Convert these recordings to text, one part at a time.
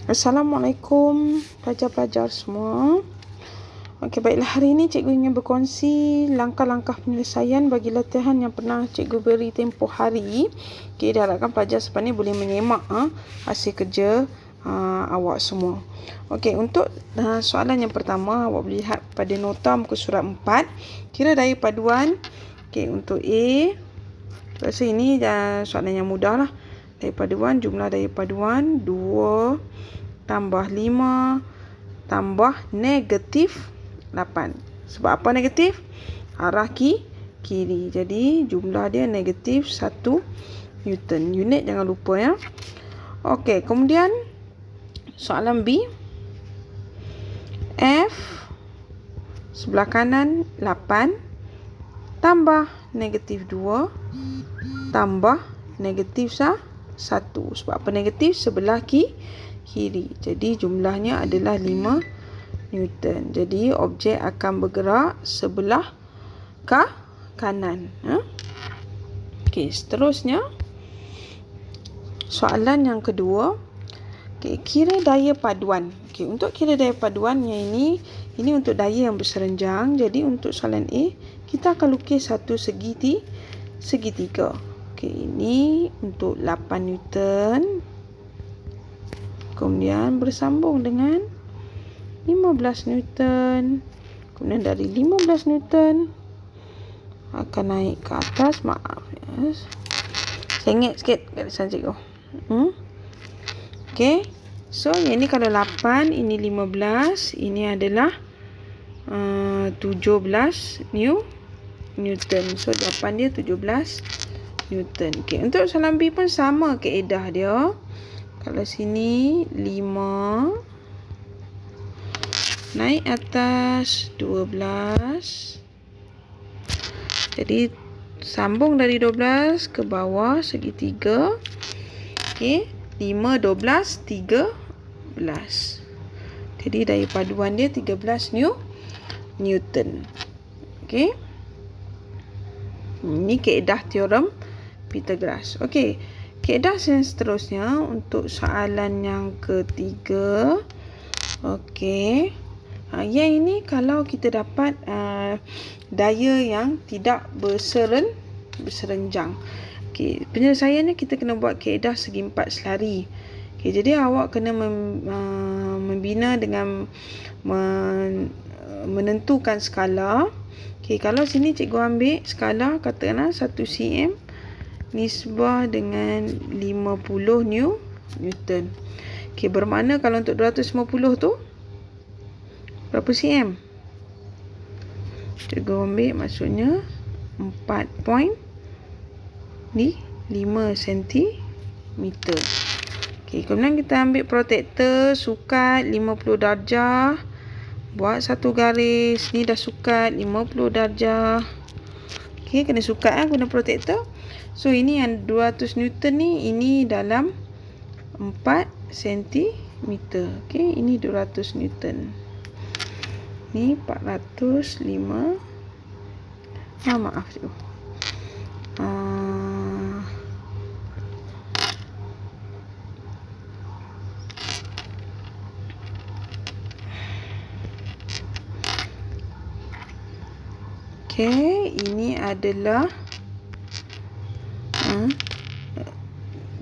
Assalamualaikum pelajar-pelajar semua. Okey, baiklah, hari ini cikgu ingin berkongsi langkah-langkah penyelesaian bagi latihan yang pernah cikgu beri tempoh hari. Okey, diharapkan pelajar sebenarnya boleh menyemak hasil kerja awak semua. Okey, untuk soalan yang pertama, awak boleh lihat pada nota muka surat 4. Kira daya paduan. Okey, untuk A, rasa ini soalan yang mudah lah. Daya paduan, jumlah daya paduan 2 tambah 5 tambah negatif 8. Sebab apa negatif? Arah kiri. Jadi jumlah dia negatif 1 Newton. Unit jangan lupa ya. Okey, kemudian soalan B. F sebelah kanan 8 tambah negatif 2 tambah negatif 1. Sebab apa negatif? Sebelah kiri. Jadi jumlahnya adalah 5 Newton. Jadi objek akan bergerak sebelah kanan. Okey, seterusnya soalan yang kedua. Okey, kira daya paduan. Okey, untuk kira daya paduan yang ini untuk daya yang berserenjang. Jadi untuk soalan A, kita akan lukis satu segitiga. Okey, ini untuk 8 Newton. Kemudian bersambung dengan 15 Newton. Kemudian dari 15 Newton akan naik ke atas. Maaf ya. Sengit sikit garisan cikgu. Okey. So yang ini kalau 8, ini 15, ini adalah 17 Newton. So jawapan dia 17 Newton. Okey, untuk soalan B pun sama kaedah dia. Kalau sini 5 naik atas 12. Jadi sambung dari 12 ke bawah segitiga. Okey, 5 12 13. Jadi daya paduan dia 13 Newton. Okey. Ini kaedah teorem Pythagoras. Okey. Kaedah yang seterusnya untuk soalan yang ketiga. Okey. Yang ini kalau kita dapat daya yang tidak berserenjang. Okey, penyelesaiannya kita kena buat kaedah segi empat selari. Okey, jadi awak kena membina dengan menentukan skala. Okey, kalau sini cikgu ambil skala katakanlah 1 cm nisbah dengan 50 Newton. Okey, bermakna kalau untuk 250 tu berapa cm? Cikgu ambil maksudnya 4.5 cm. Okey, kemudian kita ambil protektor sukat 50 darjah. Buat satu garis. Ni dah sukat 50 darjah. Okey, kena sukat guna protektor. So ini yang 200 Newton ni, ini dalam 4 cm. Okey, ini 200 Newton. Ni 405. Maaf tu. Okey, ini adalah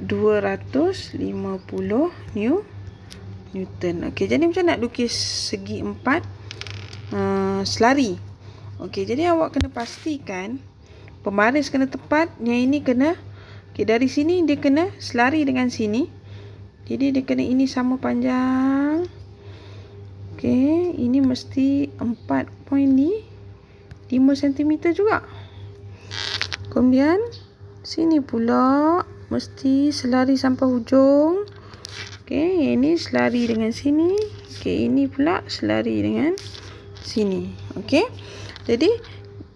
250 Newton. Okey, jadi macam nak lukis segi empat selari. Okey, jadi awak kena pastikan pembaris kena tepat. Yang ini kena, okey, dari sini dia kena selari dengan sini. Jadi dia kena ini sama panjang. Okey, ini mesti 4.5 cm juga. Kemudian sini pula mesti selari sampai hujung. Okey, ini selari dengan sini. Okey, ini pula selari dengan sini. Okey. Jadi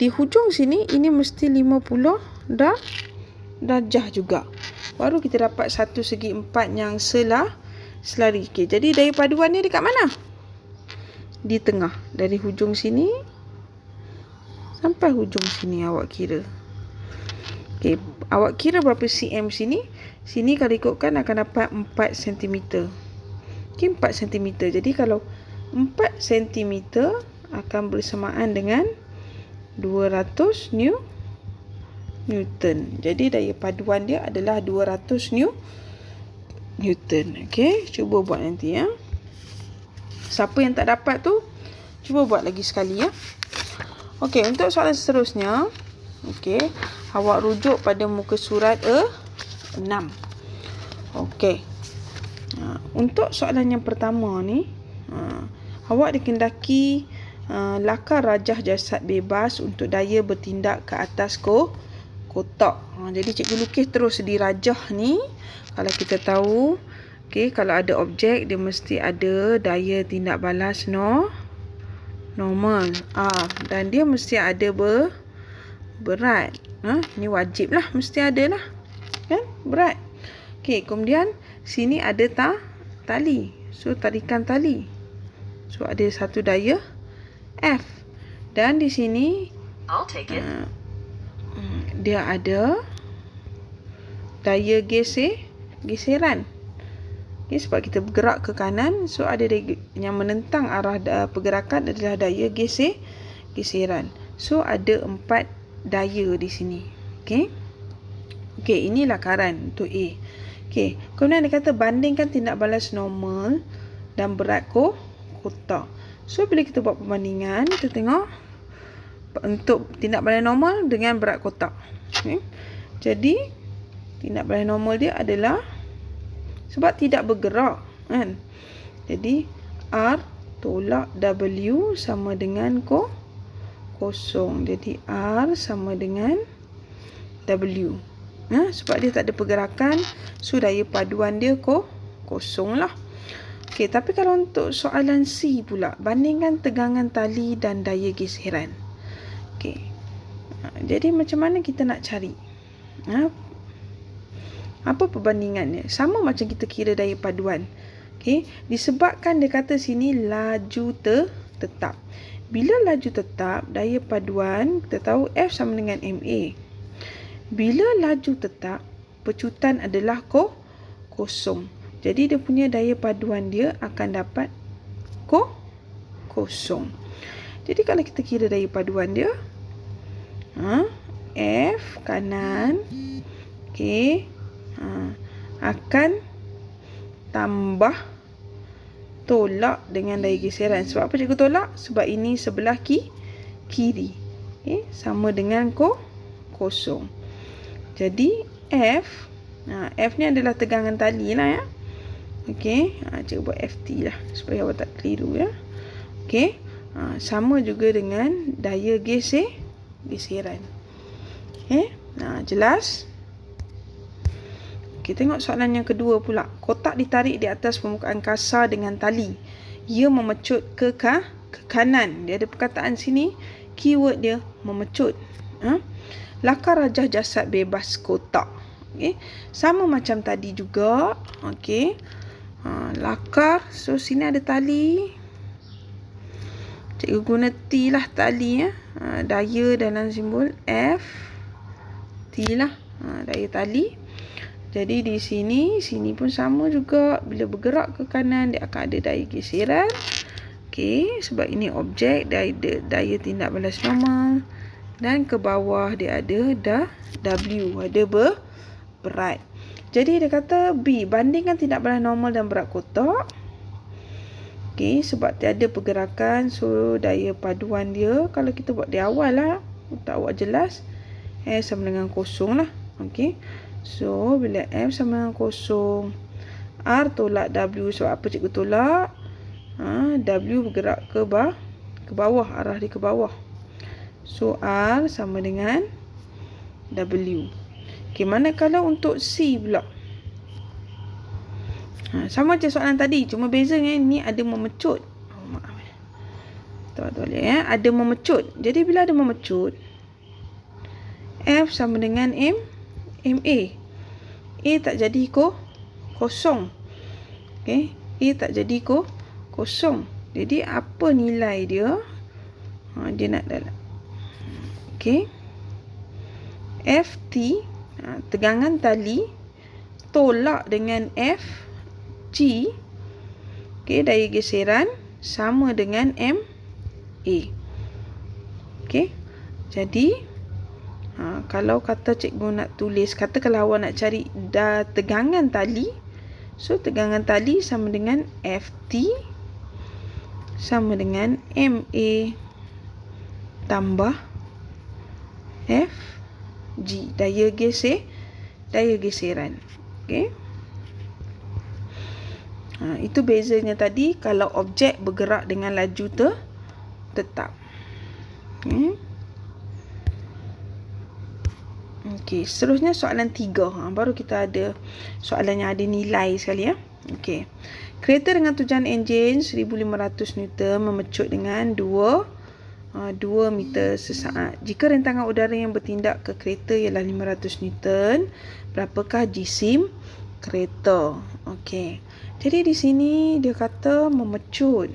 di hujung sini ini mesti 50 darjah juga. Baru kita dapat satu segi empat yang selari. Okey, jadi daya paduan ni dekat mana? Di tengah. Dari hujung sini sampai hujung sini awak kira. Okey, awak kira berapa cm sini? Sini kalau ikutkan akan dapat 4 cm. Okay, 4 cm. Jadi kalau 4 cm akan bersamaan dengan 200 Newton. Jadi daya paduan dia adalah 200 Newton. Okay, cuba buat nanti ya. Siapa yang tak dapat tu, cuba buat lagi sekali ya. Okay, untuk soalan seterusnya, okay, awak rujuk pada muka surat 6. Okay. Untuk soalan yang pertama ni, awak dikendaki lakar rajah jasad bebas untuk daya bertindak ke atas kotak. Jadi cikgu lukis terus dirajah ni. Kalau kita tahu, okay, kalau ada objek, dia mesti ada daya tindak balas normal R, dan dia mesti ada berat. Ni wajib lah, mesti ada lah, kan, berat. Okay, kemudian sini ada tali. So tarikan tali. So ada satu daya F. Dan di sini dia ada daya geseran. Okay, sebab kita bergerak ke kanan, so ada daya yang menentang arah pergerakan adalah daya geseran. So ada 4 daya di sini. Okay. Okay, ini lakaran untuk A. Okay, kemudian dia kata bandingkan tindak balas normal dan berat kotak. So bila kita buat perbandingan, kita tengok untuk tindak balas normal dengan berat kotak. Okay. Jadi tindak balas normal dia adalah sebab tidak bergerak, kan. Jadi R tolak W sama dengan kosong. Jadi R sama dengan W. Sebab dia tak ada pergerakan, so daya paduan dia kosong lah. Okay, tapi kalau untuk soalan C pula, bandingkan tegangan tali dan daya geseran. Okay. Jadi macam mana kita nak cari? Apa perbandingannya? Sama macam kita kira daya paduan. Okay. Disebabkan dia kata sini laju tetap. Bila laju tetap, daya paduan, kita tahu F sama dengan MA. Bila laju tetap, pecutan adalah kosong. Jadi dia punya daya paduan dia akan dapat kosong. Jadi kalau kita kira daya paduan dia, F kanan, okay, akan tambah tolak dengan daya geseran. Sebab apa cikgu tolak? Sebab ini sebelah kiri. Okay, sama dengan kosong. Jadi F, F ni adalah tegangan tali lah ya. Okey, cikgu buat FT lah supaya awak tak keliru ya. Okey, sama juga dengan daya geseran. Okey, jelas? Kita tengok soalan yang kedua pula. Kotak ditarik di atas permukaan kasar dengan tali. Ia memecut ke kanan. Dia ada perkataan sini, keyword dia memecut. Lakar rajah jasad bebas kotak. Okay. Sama macam tadi juga. Okay. Lakar. So sini ada tali. Cikgu guna T lah tali ya. Daya dalam simbol F. T lah. Daya tali. Jadi di sini pun sama juga. Bila bergerak ke kanan, dia akan ada daya geseran. Okay. Sebab ini objek. Daya tindak balas normal. Dan ke bawah dia ada W, ada berat. Jadi dia kata B, bandingkan tindak balas normal dan berat kotak. Okey, sebab tiada pergerakan, so daya paduan dia, kalau kita buat di awal lah, untuk awak jelas, S sama dengan kosong lah. Okey, so bila F sama dengan kosong, R tolak W. Sebab apa cikgu tolak? W bergerak ke bawah, arah dia ke bawah. So R sama dengan W. Okay, manakala untuk C pula, sama macam soalan tadi, cuma bezanya ni ada memecut. Tuan-tuan lihat ya, ada memecut. Jadi bila ada memecut, F sama dengan MA. A tak jadi kosong. Okay, A tak jadi kosong. Jadi apa nilai dia? Dia nak dalam. Okay. FT, tegangan tali, tolak dengan FG. Okey, daya geseran sama dengan MA. Okey. Jadi kalau kata cikgu nak tulis, kata kalau awak nak cari tegangan tali, so tegangan tali sama dengan FT sama dengan MA tambah FG, daya geseran. Okey. Itu bezanya tadi kalau objek bergerak dengan laju tetap. Okey, seterusnya soalan 3. Baru kita ada soalan yang ada nilai sekali ya. Okey. Kereta dengan tujuan enjin 1500 Newton memecut dengan 2 meter sesaat. Jika rentangan udara yang bertindak ke kereta ialah 500 Newton, berapakah jisim kereta? Okey. Jadi di sini dia kata memecut.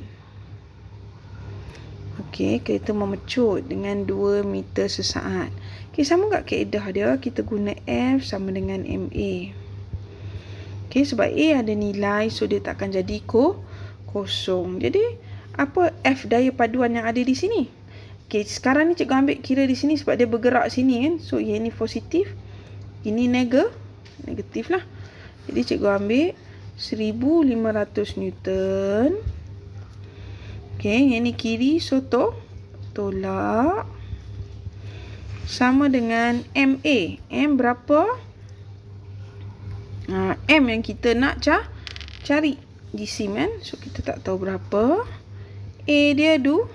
Okey, kereta memecut dengan 2 meter sesaat. Okey, sama tak kaedah dia? Kita guna F sama dengan MA. Okey, sebab A ada nilai, so dia tak akan jadi kosong. Jadi, apa F daya paduan yang ada di sini? Okey, sekarang ni cikgu ambil kira di sini sebab dia bergerak sini kan. So, yang ni positif. Ini negatif lah. Jadi, cikgu ambil 1500 Newton. Okey, yang ni kiri, so tolak. Sama dengan MA. M berapa? M yang kita nak cari jisim kan. So, kita tak tahu berapa. A dia 2.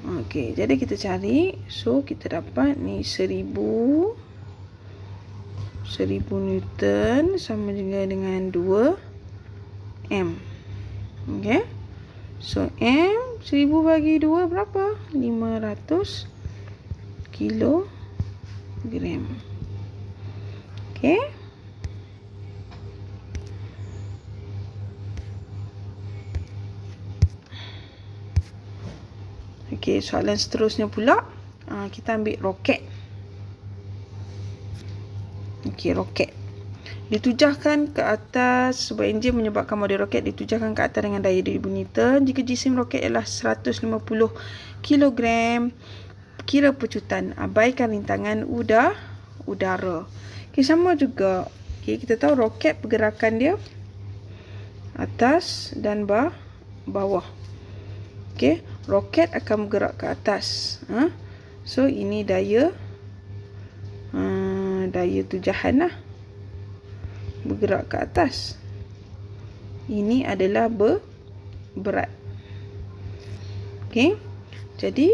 Okey, jadi kita cari. So, kita dapat ni 1000 Newton sama juga dengan 2 M. Okey. So, M 1000 bagi 2 berapa? 500 kilogram. Okey. Okey, soalan seterusnya pula. Kita ambil roket. Okey, roket. Ditujahkan ke atas sebuah enjin menyebabkan model roket ditujahkan ke atas dengan daya 2000 Newton. Jika jisim roket ialah 150 kg, kira pecutan. Abaikan rintangan udara. Okey, sama juga. Okey, kita tahu roket pergerakan dia atas dan bawah. Okey, roket akan bergerak ke atas. So, ini daya tujahan lah. Bergerak ke atas. Ini adalah berat. Okey. Jadi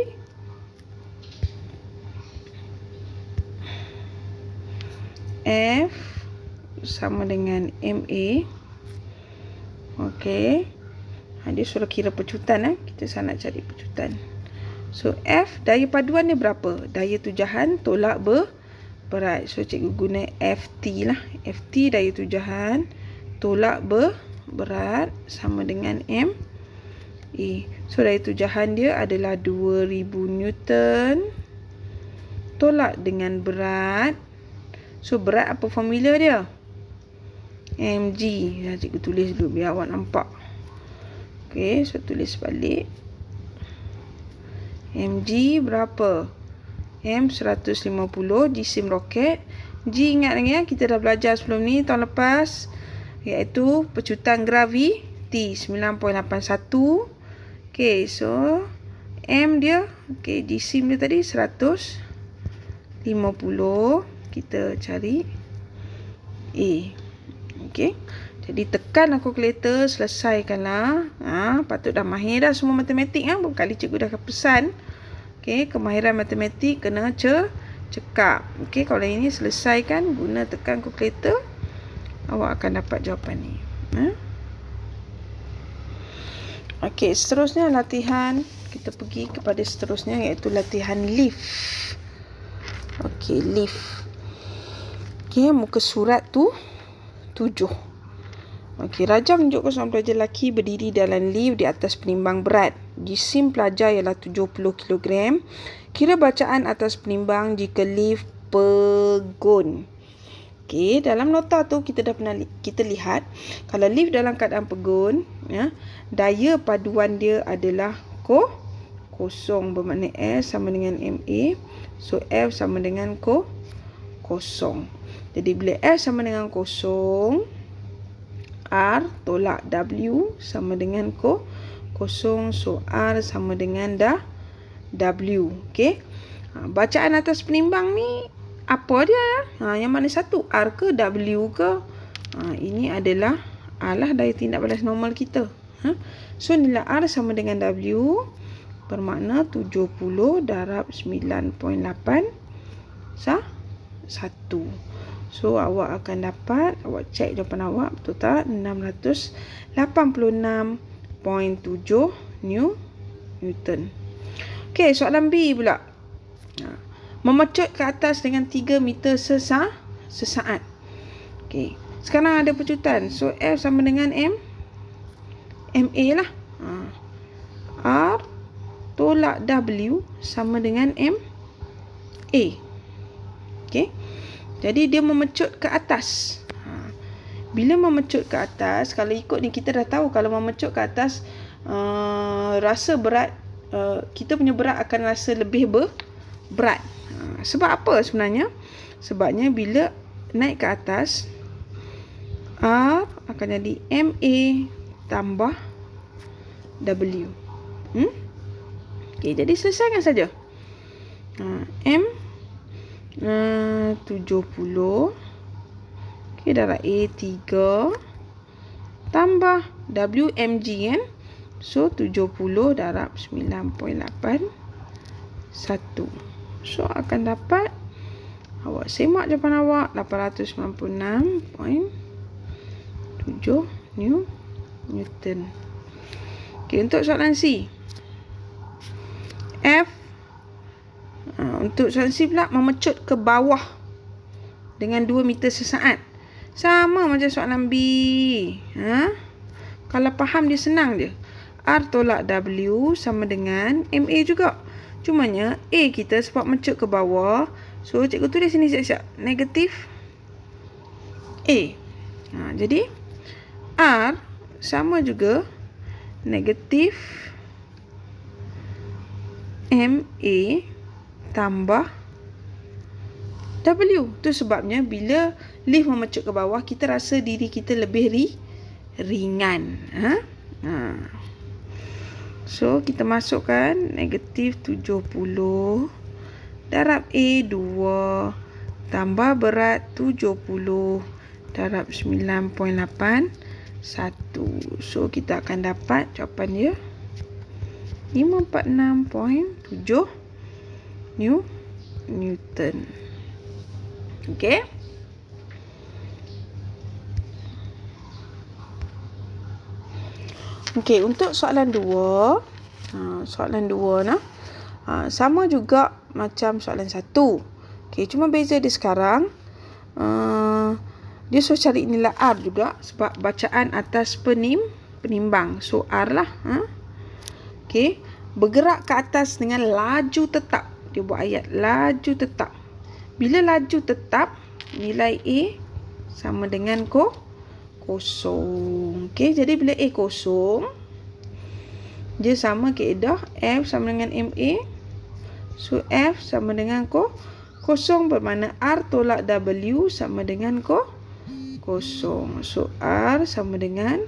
F sama dengan MA. Okey. Dia suruh kira pecutan. Kita sana nak cari pecutan. So, F daya paduan dia berapa? Daya tujahan tolak berat. So, cikgu guna FT lah. FT daya tujahan tolak berat sama dengan MA. So, daya tujahan dia adalah 2000 Newton tolak dengan berat. So, berat apa formula dia? mg. Cikgu tulis dulu biar awak nampak. Okey, so tulis balik. mg berapa? M 150 jisim roket. G ingat lagi kita dah belajar sebelum ni tahun lepas, iaitu pecutan graviti 9.81. Okey, so M dia, okey, jisim dia tadi 150. Kita cari A. Okey. Jadi tekanlah kalkulator, selesaikanlah. Patut dah mahir dah semua matematik Berapa kali cikgu dah pesan. Okey, kemahiran matematik kena cekap. Okey, kalau ini selesaikan guna tekan kalkulator, awak akan dapat jawapan ni. Okey, seterusnya latihan. Kita pergi kepada seterusnya iaitu latihan lift. Okey, lift. Okey, muka surat tu 7. Okey, Raja menunjukkan seorang pelajar lelaki berdiri dalam lift di atas penimbang berat. Jisim pelajar ialah 70 kg. Kira bacaan atas penimbang jika lift pergun. Okey, dalam nota tu kita dah pernah kita lihat kalau leaf dalam keadaan pegun, ya, daya paduan dia adalah kosong, bermakna S sama dengan MA. So F sama dengan kosong. Jadi bila F sama dengan kosong, R tolak W sama dengan kosong. So R sama dengan W. Okey. Bacaan atas penimbang ni apa dia? Yang mana satu? R ke W ke? Ini adalah R lah, daya tindak balas normal kita. So nilai R sama dengan W, bermakna 70 darab 9.8 1. So awak akan dapat, awak cek jawapan awak betul tak? 686.7 Newton. Okey, soalan B pula. Memecut ke atas dengan 3 meter sesaat. Okey, sekarang ada pecutan. So F sama dengan MA lah. R tolak W sama dengan MA. Okey, jadi dia memecut ke atas. Bila memecut ke atas, kalau ikut ni kita dah tahu kalau memecut ke atas, rasa berat, kita punya berat akan rasa lebih berat. Sebab apa sebenarnya? Sebabnya bila naik ke atas, R akan jadi MA tambah W. Okey, jadi selesaikan saja. M 70. Okey, darab A 3 tambah W mg kan. So 70 darab 9.8 1. So akan dapat, awak semak jawapan awak, 896.7 Newton. Okey, untuk soalan C, F. Untuk soalan C pula, memecut ke bawah dengan 2 meter sesaat. Sama macam soalan B. Kalau faham dia senang je. R tolak W sama dengan MA juga. Cumanya A kita sebab mencut ke bawah, so cikgu tulis sini siap-siap, negatif A. Jadi R sama juga negatif MA tambah W. Tu sebabnya bila leaf memecut ke bawah, kita rasa diri kita lebih ringan. So kita masukkan negatif 70 darab A 2 tambah berat 70 darab 9.8 1. So kita akan dapat jawapan dia 546.7 Newton. Okey. Okey, untuk soalan 2. Soalan 2 nah. Sama juga macam soalan 1. Okey, cuma beza dia sekarang, dia suruh cari nilai R juga sebab bacaan atas penimbang. So R lah. Okey, bergerak ke atas dengan laju tetap. Dia buat ayat laju tetap. Bila laju tetap, nilai A sama dengan kosong. Okey, jadi bila A kosong, dia sama kaedah F sama dengan MA. So F sama dengan kosong, bermakna R tolak W sama dengan kosong. So R sama dengan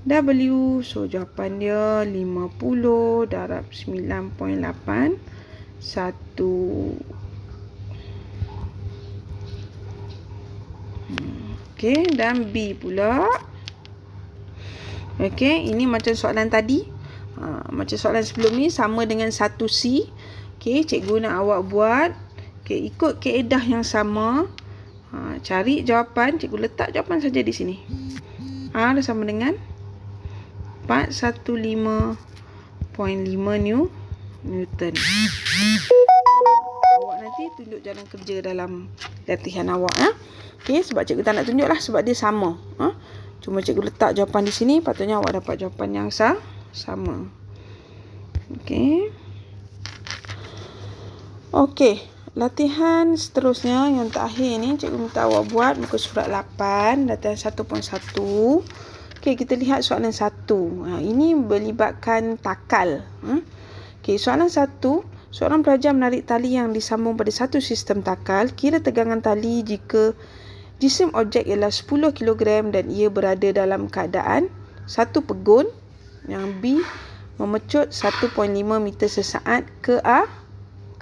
W. So jawapan dia 50 darab 9.8 1. Okey, dan B pula. Okey, ini macam soalan tadi. Macam soalan sebelum ni sama dengan 1C. Okey, cikgu nak awak buat. Okey, ikut kaedah yang sama. Cari jawapan, cikgu letak jawapan saja di sini. R sama dengan 415.5 Newton. Awak nanti tunjuk jalan kerja dalam latihan awak. Okey, sebab cikgu tak nak tunjuk lah sebab dia sama. Cuma cikgu letak jawapan di sini, patutnya awak dapat jawapan yang sama. Okey. Okey, latihan seterusnya yang terakhir ni cikgu minta awak buat muka surat 8 latihan 1.1. Okey, kita lihat soalan 1. Ini melibatkan takal. Okey, soalan 1, seorang pelajar menarik tali yang disambung pada satu sistem takal. Kira tegangan tali jika jisim objek ialah 10 kg dan ia berada dalam keadaan satu pegun. Yang B, memecut 1.5 meter sesaat ke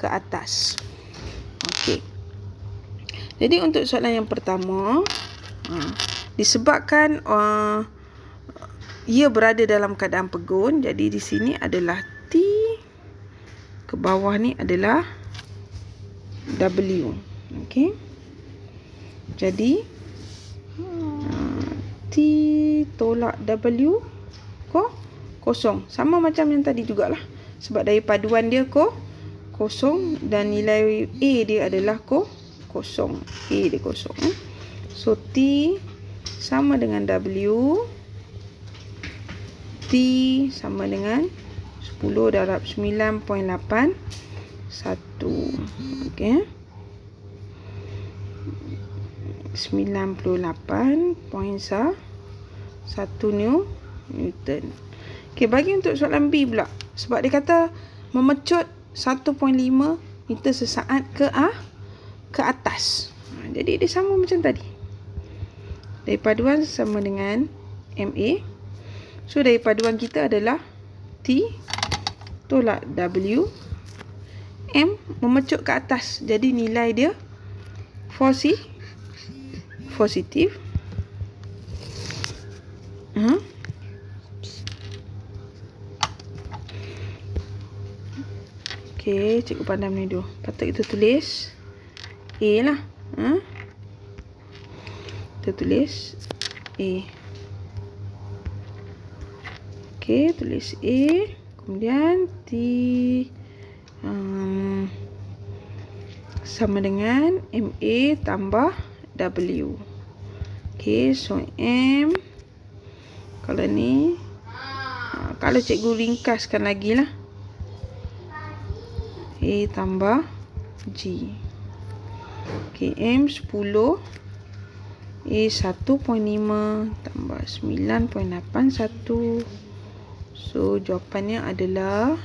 atas. Okey. Jadi untuk soalan yang pertama, disebabkan ia berada dalam keadaan pegun, jadi di sini adalah T, ke bawah ni adalah W. Okey. Jadi T tolak W kosong. Sama macam yang tadi jugalah. Sebab dari paduan dia kosong dan nilai A dia adalah kosong. A dia kosong. So T sama dengan W. T sama dengan 10 darab 9.81. Okey. 98.1 Newton. Okey, bagi untuk soalan B pula. Sebab dia kata memecut 1.5 meter sesaat ke atas. Jadi dia sama macam tadi. Dari paduan sama dengan MA. So dari paduan kita adalah T tolak W. M memecut ke atas. Jadi nilai dia positif. Okey, cikgu pandang ni dulu. Patut kita tulis A lah. Kita tulis A. Okey, tulis A. Kemudian T sama dengan MA tambah W. Okey, so M. Kalau ni, kalau cikgu ringkaskan lagi lah. A tambah G. Okey, M 10. A 1.5 tambah 9.81. So, jawapannya adalah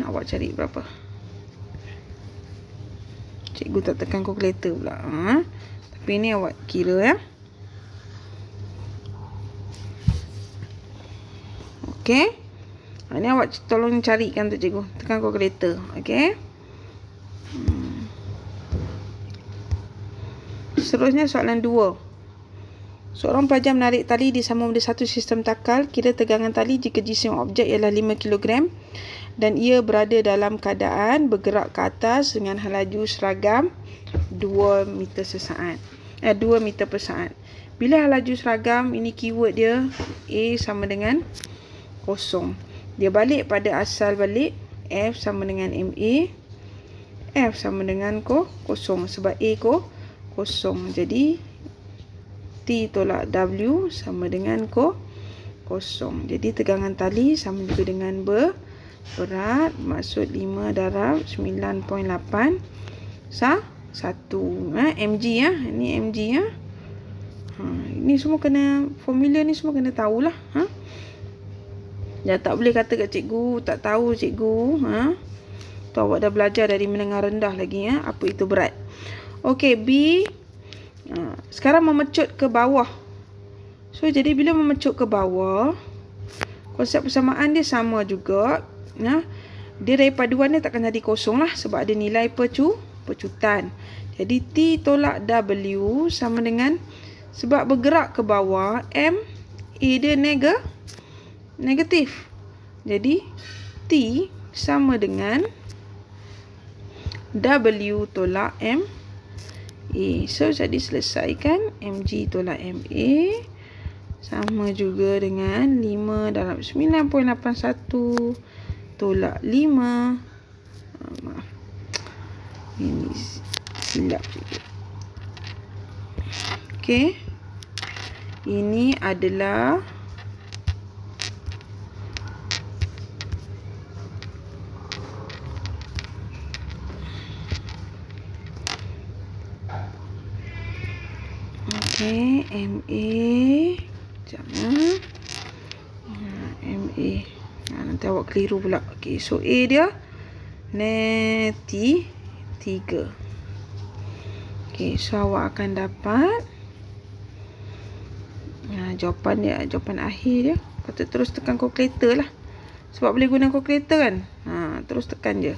awak cari berapa? Cikgu tak tekan kalkulator pula. Tapi ni awak kira ya. Okey. Ni awak tolong carikan untuk cikgu. Tekan kalkulator. Okey. Seterusnya soalan 2. Seorang pelajar menarik tali disambung pada satu sistem takal. Kira tegangan tali jika jisim objek ialah 5 kg dan ia berada dalam keadaan bergerak ke atas dengan laju seragam 2 meter sesaat. 2 meter per saat. Bila laju seragam, ini keyword dia A sama dengan 0. Dia balik pada asal balik. F sama dengan MA. F sama dengan 0 sebab A 0. Jadi T tolak W sama dengan 0. Jadi tegangan tali sama juga dengan berat. Maksud 5 darab 9.8 1 mg ya. Ini mg ya. Ini semua kena, formula ni semua kena tahulah. Dah tak boleh kata kat cikgu tak tahu cikgu. Tu awak dah belajar dari menengah rendah lagi ya. Apa itu berat. Okey, B. Sekarang memecut ke bawah. So jadi bila memecut ke bawah, konsep persamaan dia sama juga. Dia dari paduan dia takkan jadi kosong lah sebab ada nilai pecutan. Jadi T tolak W sama dengan, sebab bergerak ke bawah, M A dia negatif. Jadi T sama dengan W tolak M A. So jadi selesaikan MG tolak MA sama juga dengan 5 darab 9.81 tolak 5. Maaf. Ini silap juga. Okey. Ini adalah Okey, MA. Sekejap ya. MA. Nanti awak keliru pula. Okey, so A dia T 3. Okey, so awak akan dapat jawapan dia, jawapan akhir dia. Patut terus tekan kalkulator lah. Sebab boleh guna kalkulator kan. Terus tekan je.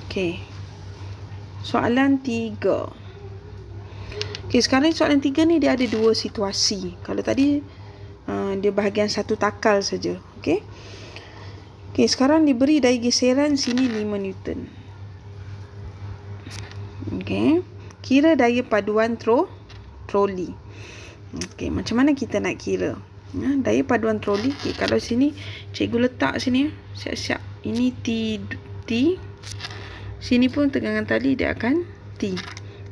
Okey. Soalan 3. Okey, sekarang soalan 3 ni dia ada dua situasi. Kalau tadi dia bahagian satu takal saja. Okey. Okey, sekarang diberi daya geseran sini 5 Newton. Okey. Kira daya paduan troli. Okey, macam mana kita nak kira? Daya paduan troli. Okay, kalau sini cikgu letak sini siap-siap. Ini T. Sini pun tegangan tali dia akan T.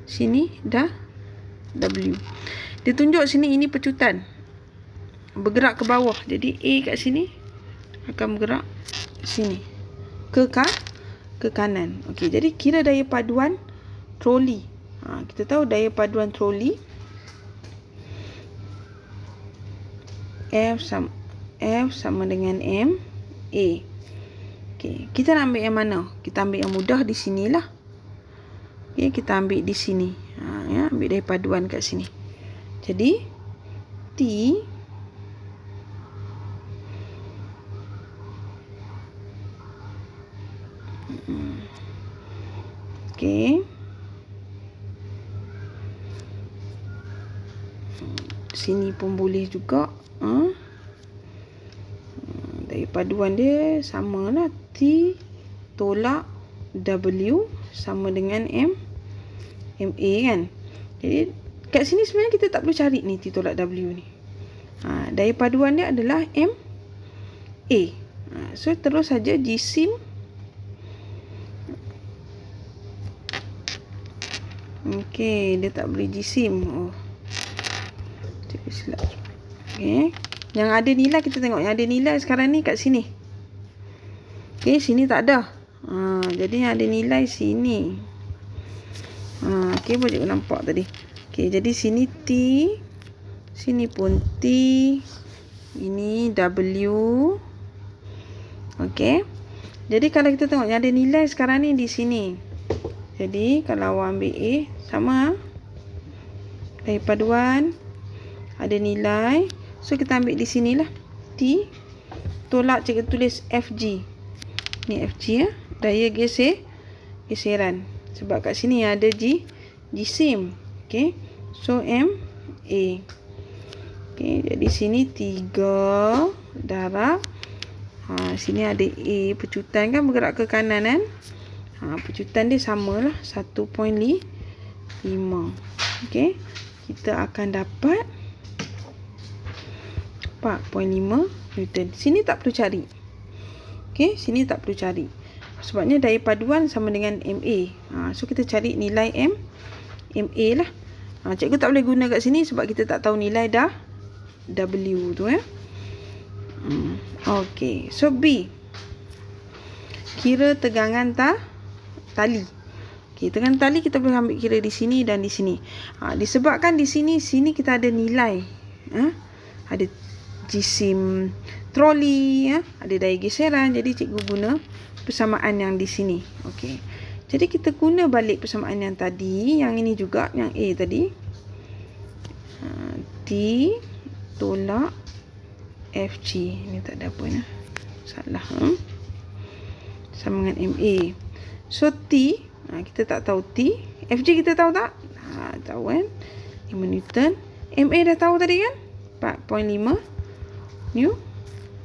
Sini dah W. Dia tunjuk sini ini pecutan. Bergerak ke bawah. Jadi A kat sini akan bergerak sini. Ke kanan. Okey, jadi kira daya paduan troli. Kita tahu daya paduan troli F sama dengan M A. Okey, kita nak ambil yang mana? Kita ambil yang mudah di sinilah. Okey, kita ambil di sini. Ambil daya paduan kat sini. Jadi T okey. Sini pun boleh juga. Daya paduan dia samalah. T tolak W sama dengan MA kan. Jadi kat sini sebenarnya kita tak perlu cari ni T tolak W ni. Daya paduan dia adalah MA. So terus saja jisim okey, dia tak beri jisim. Cikgu silap. Okey. Yang ada nilai kita tengok. Yang ada nilai sekarang ni kat sini. Okey, sini tak ada. Jadi yang ada nilai sini. Okey, boleh cikgu nampak tadi. Okey, jadi sini T. Sini pun T. Ini W. Okey. Jadi kalau kita tengok yang ada nilai sekarang ni di sini. Jadi kalau awak ambil A sama daya paduan ada nilai. So kita ambil di sinilah T tolak cikgu tulis FG. Ni FG ya. Daya geseran. Sebab kat sini ada jisim. Okey. So MA. Okey, jadi sini 3 darab. Sini ada A pecutan kan bergerak ke kanan kan. Pecutan dia samalah 1.5. Okey. Kita akan dapat 4.5 Newton. Sini tak perlu cari. Okey, sini tak perlu cari. Sebabnya daya paduan sama dengan MA. So kita cari nilai MA lah. Cikgu tak boleh guna kat sini sebab kita tak tahu nilai dah W tu ya. Okey, so B. Kira tegangan tali. Okey, tegangan tali kita boleh ambil kira di sini dan di sini. Disebabkan di sini kita ada nilai. Ada jisim troli ya, ada daya geseran. Jadi cikgu guna persamaan yang di sini. Okey. Jadi kita guna balik persamaan yang tadi, yang ini juga, yang A tadi. T tolak FG. Ini tak ada apa ya. Salah. Sama dengan MA. So T, kita tak tahu T. FG kita tahu tak? Tahu kan? 5 Newton. MA dah tahu tadi kan? 4.5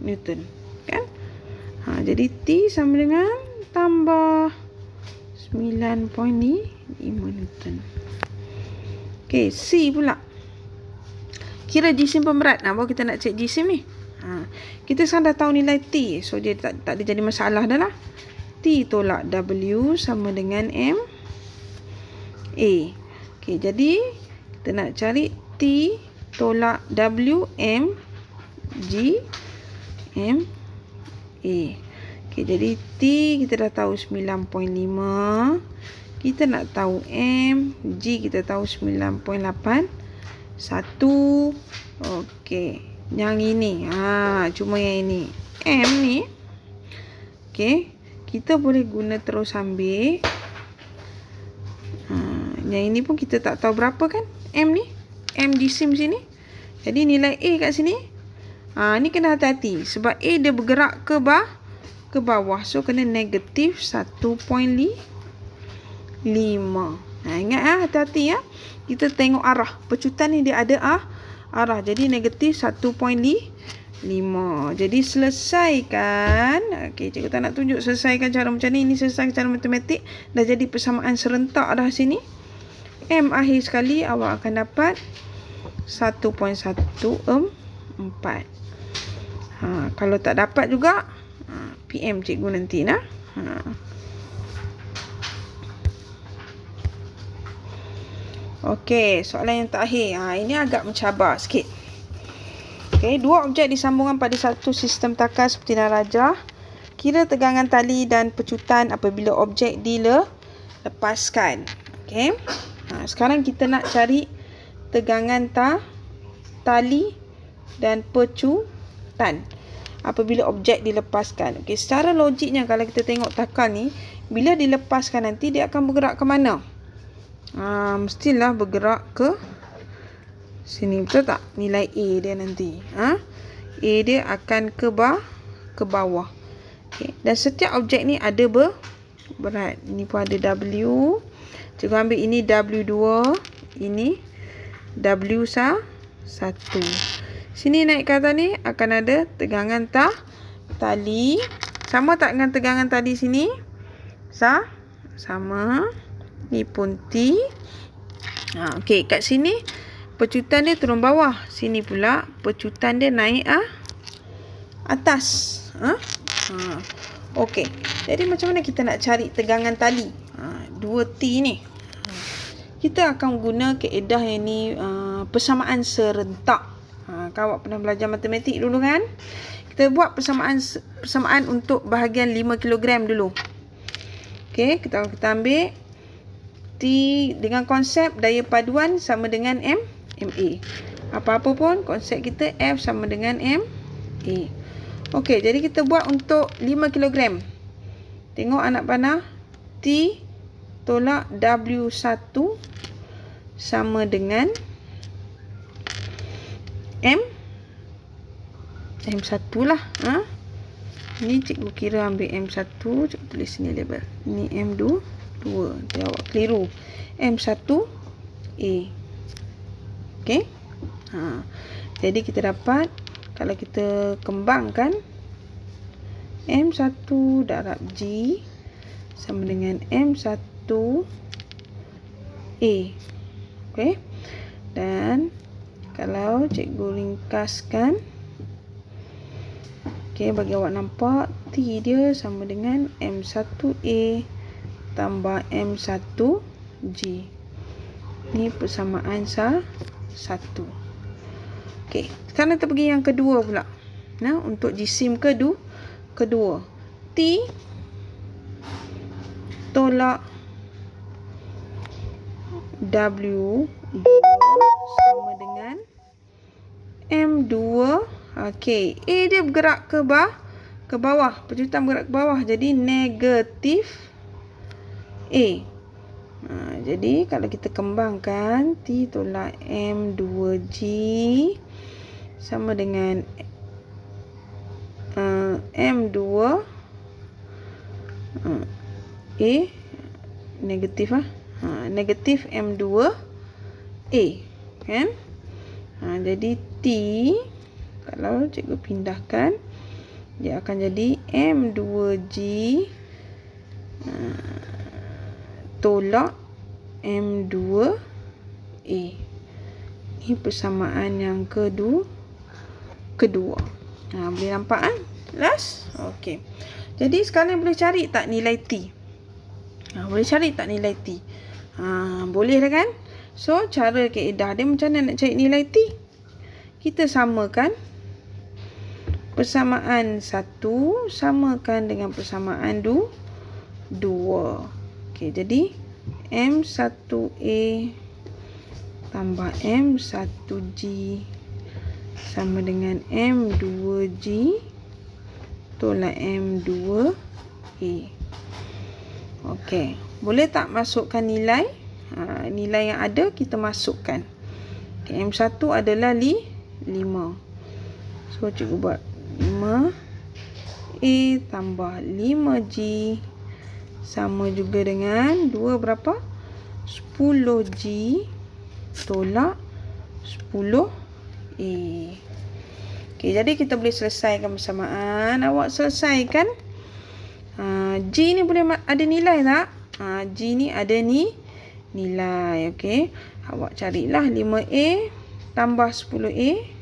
Newton. Kan? Jadi T sama dengan tambah 9.5 Newton. Okey, C pula. Kira jisim pemberat. Baru kita nak cek jisim ni. Kita sekarang dah tahu nilai T. So dia tak ada jadi masalah dah lah. T tolak W sama dengan M A. Okey, jadi kita nak cari T tolak W M G M A. Okey, Okey, jadi T kita dah tahu 9.5. Kita nak tahu M, G kita tahu 9.8. 1. Okey, yang ini. Cuma yang ini. M ni. Okey, kita boleh guna terus ambil. Yang ini pun kita tak tahu berapa kan? M ni. M di sim sini. Jadi nilai A kat sini. Ni kena hati-hati. Sebab A dia bergerak ke bawah. So, kena negatif 1.5. Ingat hati-hati ya. Kita tengok arah. Pecutan ni dia ada arah. Jadi, negatif 1.5. Jadi, selesaikan. Okey, cikgu tak nak tunjuk selesaikan cara macam ni. Ini selesai cara matematik. Dah jadi persamaan serentak dah sini. M akhir sekali awak akan dapat 1.14. Kalau tak dapat juga, PM cikgu nanti nah. Okey, soalan yang terakhir. Ini agak mencabar sikit. Okey, dua objek disambungkan pada satu sistem takar seperti naraja. Kira tegangan tali dan pecutan apabila objek dilepaskan. Okey. Sekarang kita nak cari tegangan tali dan pecutan apabila objek dilepaskan. Okey, secara logiknya kalau kita tengok takar ni, bila dilepaskan nanti dia akan bergerak ke mana? Mestilah bergerak ke sini, betul tak? Nilai A dia nanti. A dia akan ke bawah. Okey, dan setiap objek ni ada berat. Ini pun ada W. Cikgu ambil ini W2, ini W1. Sini naik ke atas ni akan ada tegangan tali. Sama tak dengan tegangan tali sini? Sama. Ni pun T. Okey, kat sini pecutan dia turun bawah. Sini pula pecutan dia naik atas. Okey. Jadi macam mana kita nak cari tegangan tali? 2T ni. Kita akan guna kaedah yang ni persamaan serentak. Awak pernah belajar matematik dulu kan? Kita buat persamaan untuk bahagian 5 kg dulu. Okey, kita ambil T dengan konsep daya paduan sama dengan MA. Apa-apa pun konsep kita F sama dengan MA. Okey, jadi kita buat untuk 5 kg. Tengok anak panah. T tolak W1 sama dengan M1 lah. Ni cikgu kira ambil M1. Cikgu tulis sini label. Ni M2. Jadi awak keliru. M1A. Okey. Jadi kita dapat, kalau kita kembangkan, M1 darab G sama dengan M1A. Okey. Dan kalau cikgu ringkaskan, okey, bagi awak nampak T dia sama dengan M1A tambah M1G. Ni persamaan 1. Okey, sekarang kita pergi yang kedua pula. Untuk jisim kedua. T tolak W2 sama dengan M2. Okey, A dia bergerak ke bawah. Pecutan bergerak ke bawah. Jadi negatif A. Jadi kalau kita kembangkan, T tolak M2G sama dengan M2 A negatif negatif M2 A kan. Jadi T kalau cikgu pindahkan, dia akan jadi M2G tolak M2A. Ini persamaan yang kedua. Boleh nampak kan? Last. Okey. Jadi sekarang boleh cari tak nilai T? Boleh cari tak nilai T? Boleh dah kan? So, cara kaedah dia macam mana nak cari nilai T? Kita samakan persamaan 1 samakan dengan persamaan 2. Okey, jadi M1A tambah M1G sama dengan M2G tolak M2A. Okey, boleh tak masukkan nilai? Nilai yang ada kita masukkan. Okay, M1 adalah 5. So, cikgu buat 5A tambah 5G sama juga dengan 2 berapa? 10G tolak 10A. Okey, jadi kita boleh selesaikan persamaan. Awak selesaikan. G ni boleh ada nilai tak? G ni ada nilai. Okey, awak carilah 5A tambah 10A.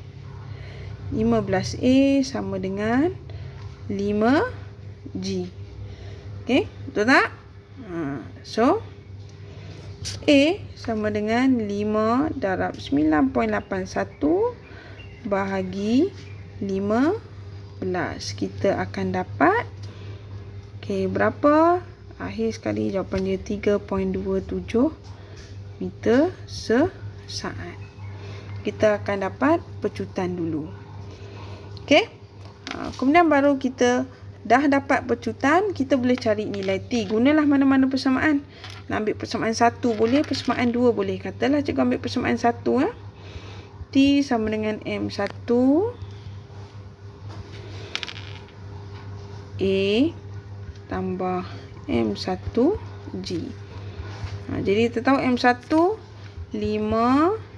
15A sama dengan 5G. Okey, betul tak? So, A sama dengan 5 darab 9.81 bahagi 15. Kita akan dapat berapa? Akhir sekali jawapan dia 3.27 meter sesaat. Kita akan dapat pecutan dulu. Okey. Kemudian baru kita dah dapat pecutan, kita boleh cari nilai T. Gunalah mana-mana persamaan. Nak ambil persamaan 1 boleh, persamaan 2 boleh. Katalah cikgu ambil persamaan 1 ya. T sama dengan M1 A tambah M1G. Jadi kita tahu M1 5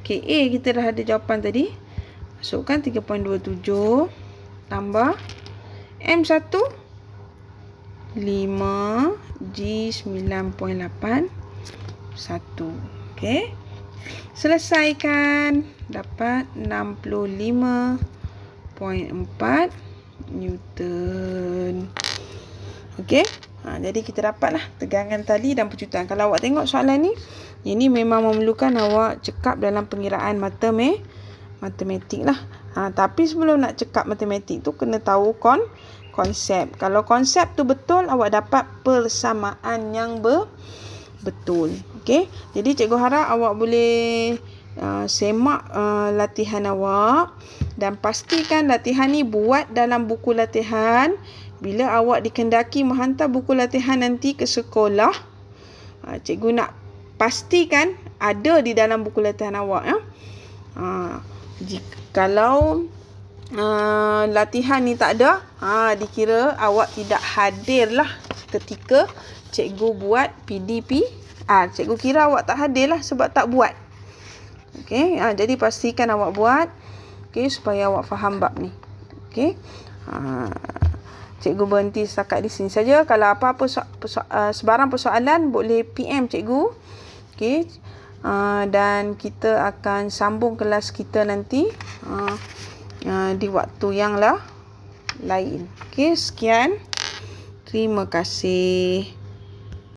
KA kita dah ada jawapan tadi. Masukkan 3.27 tambah M1 5G 9.81. Okey. Selesaikan, dapat 65.4 Newton. Okey. Jadi kita dapatlah tegangan tali dan pecutan. Kalau awak tengok soalan ni, ini memang memerlukan awak cekap dalam pengiraan matematik lah. Tapi sebelum nak cekap matematik tu kena tahu konsep. Kalau konsep tu betul, awak dapat persamaan yang betul. Okey. Jadi cikgu harap awak boleh semak latihan awak dan pastikan latihan ni buat dalam buku latihan. Bila awak dikendaki menghantar buku latihan nanti ke sekolah, cikgu nak pastikan ada di dalam buku latihan awak ya. Kalau latihan ni tak ada, dikira awak tidak hadir lah ketika cikgu buat PDPR. Cikgu kira awak tak hadir lah sebab tak buat. Okey, jadi pastikan awak buat, okey, supaya awak faham bab ni. Okey. Cikgu berhenti setakat di sini saja. Kalau apa-apa sebarang persoalan boleh PM cikgu. Okey. Dan kita akan sambung kelas kita nanti di waktu yang lain. Okey, sekian. Terima kasih.